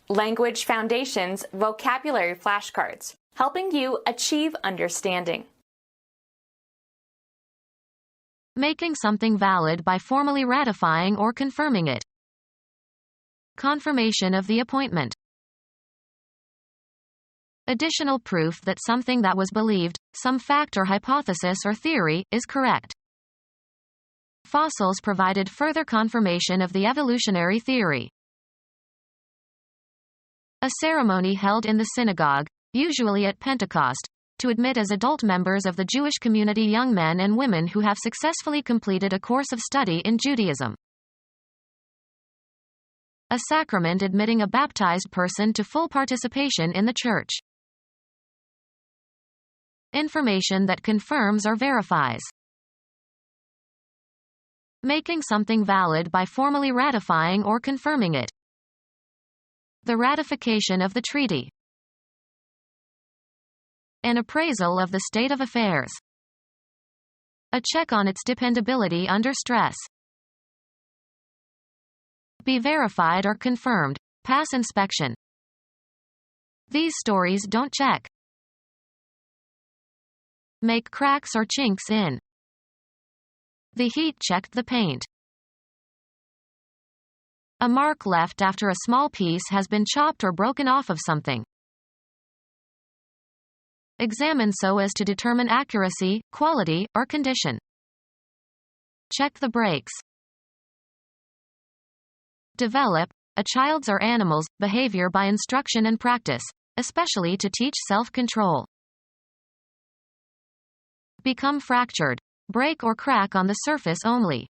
Language Foundations Vocabulary Flashcards, helping you achieve understanding. Making something valid by formally ratifying or confirming it. Confirmation of the appointment. Additional proof that something that was believed, some fact or hypothesis or theory, is correct. Fossils provided further confirmation of the evolutionary theory. A ceremony held in the synagogue, usually at Pentecost, to admit as adult members of the Jewish community young men and women who have successfully completed a course of study in Judaism. A sacrament admitting a baptized person to full participation in the church. Information that confirms or verifies. Making something valid by formally ratifying or confirming it. The ratification of the treaty. An appraisal of the state of affairs. A check on its dependability under stress. Be verified or confirmed. Pass inspection. These stories don't check. Make cracks or chinks in. The heat checked the paint. A mark left after a small piece has been chopped or broken off of something. Examine so as to determine accuracy, quality, or condition. Check the brakes. Develop a child's or animal's behavior by instruction and practice, especially to teach self-control. Become fractured. Break or crack on the surface only.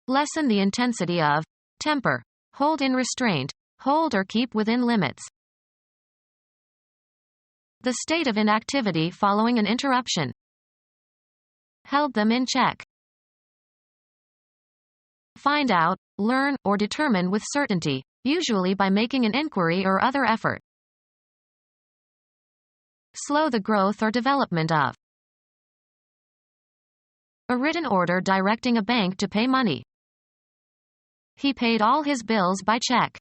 Lessen the intensity of. Temper. Hold in restraint. Hold or keep within limits. The state of inactivity following an interruption. Held them in check. Find out, learn, or determine with certainty, usually by making an inquiry or other effort. Slow the growth or development of. A written order directing a bank to pay money. He paid all his bills by check.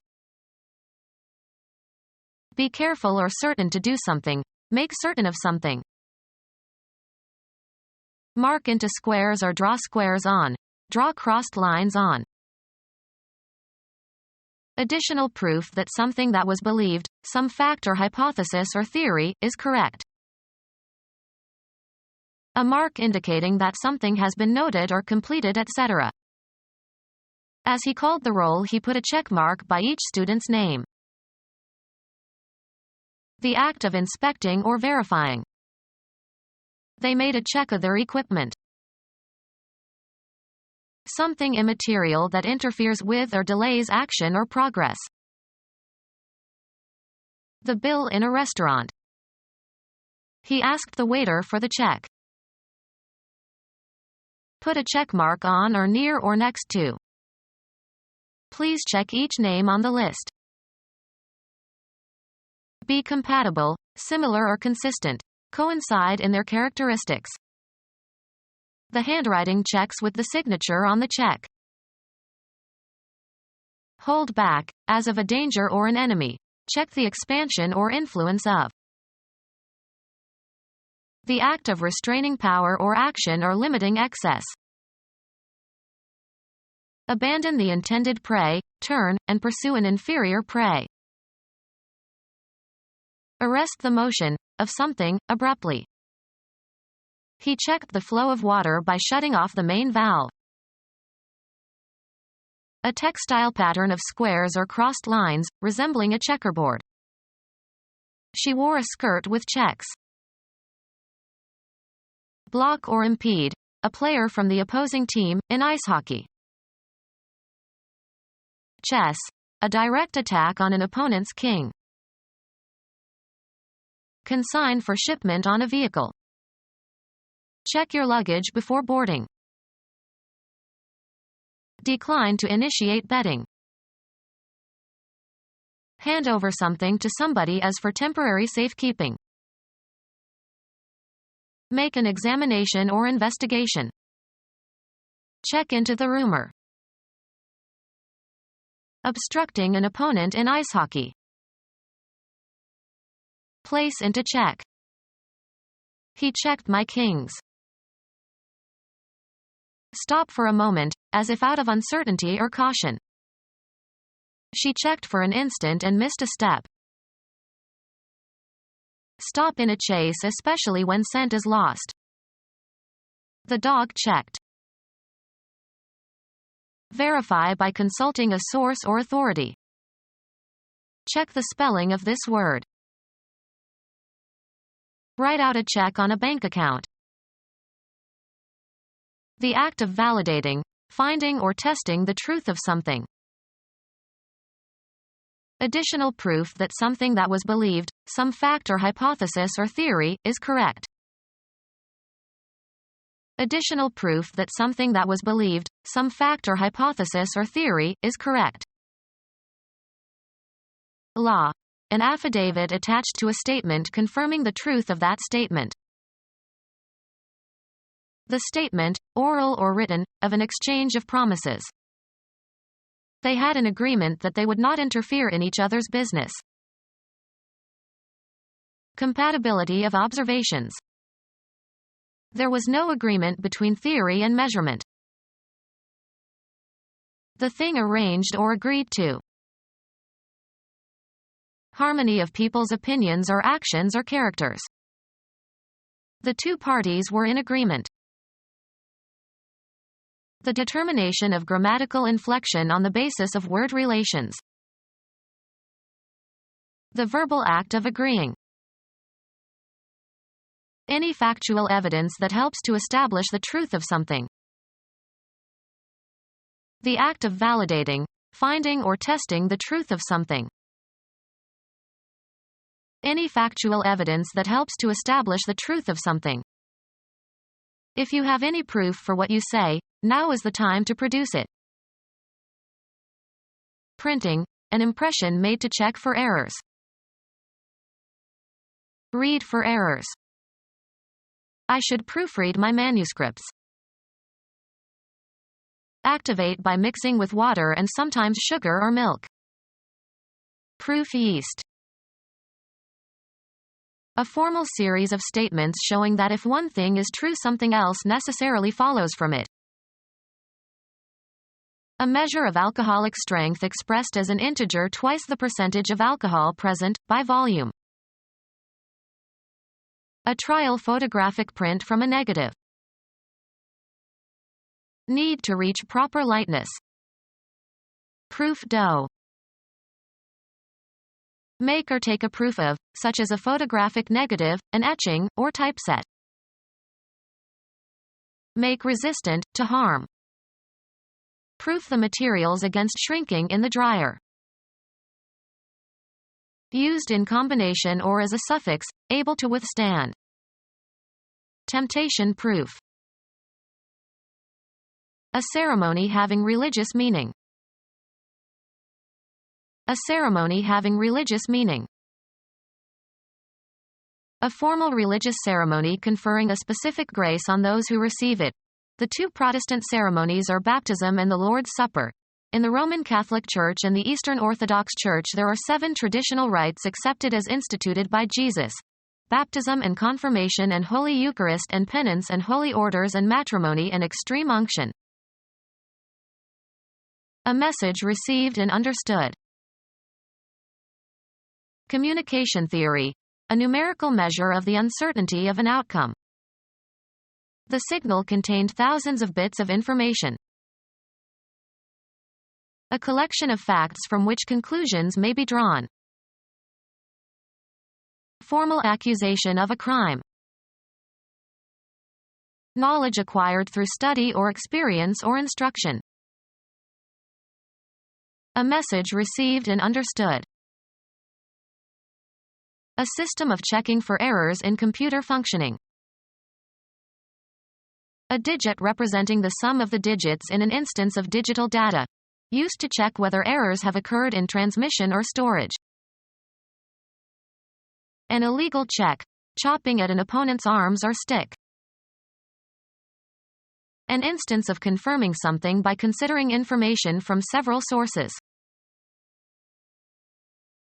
Be careful or certain to do something. Make certain of something. Mark into squares or draw squares on. Draw crossed lines on. Additional proof that something that was believed, some fact or hypothesis or theory, is correct. A mark indicating that something has been noted or completed, etc. As he called the roll, he put a check mark by each student's name. The act of inspecting or verifying. They made a check of their equipment. Something immaterial that interferes with or delays action or progress. The bill in a restaurant. He asked the waiter for the check. Put a check mark on or near or next to. Please check each name on the list. Be compatible, similar or consistent. Coincide in their characteristics. The handwriting checks with the signature on the check. Hold back, as of a danger or an enemy. Check the expansion or influence of. The act of restraining power or action or limiting excess. Abandon the intended prey, turn, and pursue an inferior prey. Arrest the motion of something abruptly. He checked the flow of water by shutting off the main valve. A textile pattern of squares or crossed lines, resembling a checkerboard. She wore a skirt with checks. Block or impede, a player from the opposing team, in ice hockey. Chess, a direct attack on an opponent's king. Consign for shipment on a vehicle. Check your luggage before boarding. Decline to initiate betting. Hand over something to somebody as for temporary safekeeping. Make an examination or investigation. Check into the rumor. Obstructing an opponent in ice hockey. Place into check. He checked my kings. Stop for a moment, as if out of uncertainty or caution. She checked for an instant and missed a step. Stop in a chase, especially when scent is lost. The dog checked. Verify by consulting a source or authority. Check the spelling of this word. Write out a check on a bank account. The act of validating, finding or testing the truth of something. Additional proof that something that was believed, some fact or hypothesis or theory, is correct. Additional proof that something that was believed, some fact or hypothesis or theory, is correct. Law. An affidavit attached to a statement confirming the truth of that statement. The statement, oral or written, of an exchange of promises. They had an agreement that they would not interfere in each other's business. Compatibility of observations. There was no agreement between theory and measurement. The thing arranged or agreed to. Harmony of people's opinions or actions or characters. The two parties were in agreement. The determination of grammatical inflection on the basis of word relations. The verbal act of agreeing. Any factual evidence that helps to establish the truth of something. The act of validating, finding or testing the truth of something. Any factual evidence that helps to establish the truth of something. If you have any proof for what you say, now is the time to produce it. Printing, an impression made to check for errors. Read for errors. I should proofread my manuscripts. Activate by mixing with water and sometimes sugar or milk. Proof yeast. A formal series of statements showing that if one thing is true, something else necessarily follows from it. A measure of alcoholic strength expressed as an integer twice the percentage of alcohol present, by volume. A trial photographic print from a negative. Need to reach proper lightness. Proof dough. Make or take a proof of, such as a photographic negative, an etching, or typeset. Make resistant, to harm. Proof the materials against shrinking in the dryer. Used in combination or as a suffix, able to withstand. Temptation proof. A ceremony having religious meaning. A ceremony having religious meaning. A formal religious ceremony conferring a specific grace on those who receive it. The two Protestant ceremonies are baptism and the Lord's Supper. In the Roman Catholic Church and the Eastern Orthodox Church there are 7 traditional rites accepted as instituted by Jesus. Baptism and confirmation and Holy Eucharist and penance and holy orders and matrimony and extreme unction. A message received and understood. Communication theory. A numerical measure of the uncertainty of an outcome. The signal contained thousands of bits of information. A collection of facts from which conclusions may be drawn. Formal accusation of a crime. Knowledge acquired through study or experience or instruction. A message received and understood. A system of checking for errors in computer functioning. A digit representing the sum of the digits in an instance of digital data. Used to check whether errors have occurred in transmission or storage. An illegal check. Chopping at an opponent's arms or stick. An instance of confirming something by considering information from several sources.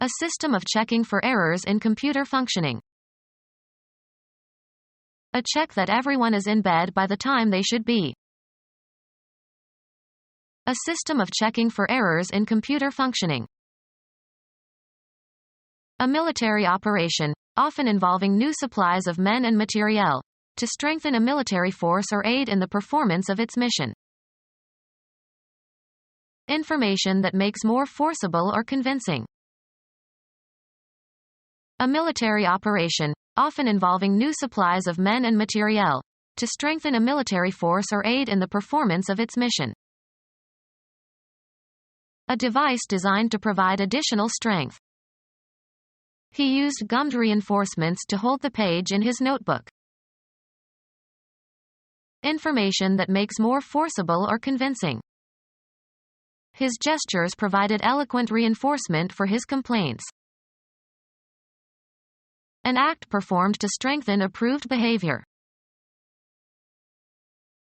A system of checking for errors in computer functioning. A check that everyone is in bed by the time they should be. A system of checking for errors in computer functioning. A military operation, often involving new supplies of men and materiel, to strengthen a military force or aid in the performance of its mission. Information that makes more forcible or convincing. A military operation, often involving new supplies of men and materiel, to strengthen a military force or aid in the performance of its mission. A device designed to provide additional strength. He used gummed reinforcements to hold the page in his notebook. Information that makes more forcible or convincing. His gestures provided eloquent reinforcement for his complaints. An act performed to strengthen approved behavior.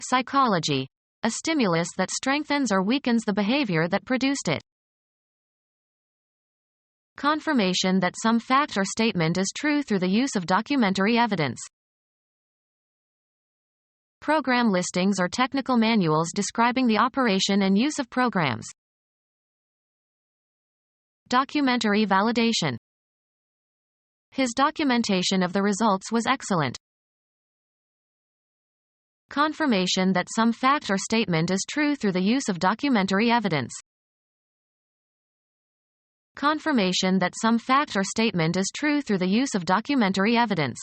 Psychology. A stimulus that strengthens or weakens the behavior that produced it. Confirmation that some fact or statement is true through the use of documentary evidence. Program listings or technical manuals describing the operation and use of programs. Documentary validation. His documentation of the results was excellent. Confirmation that some fact or statement is true through the use of documentary evidence. Confirmation that some fact or statement is true through the use of documentary evidence.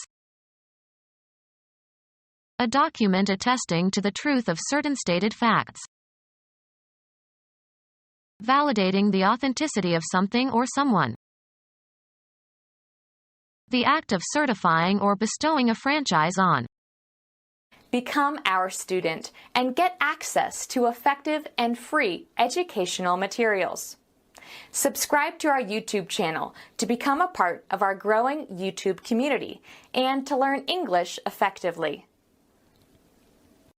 A document attesting to the truth of certain stated facts. Validating the authenticity of something or someone. The act of certifying or bestowing a franchise on. Become our student and get access to effective and free educational materials. Subscribe to our YouTube channel to become a part of our growing YouTube community and to learn English effectively.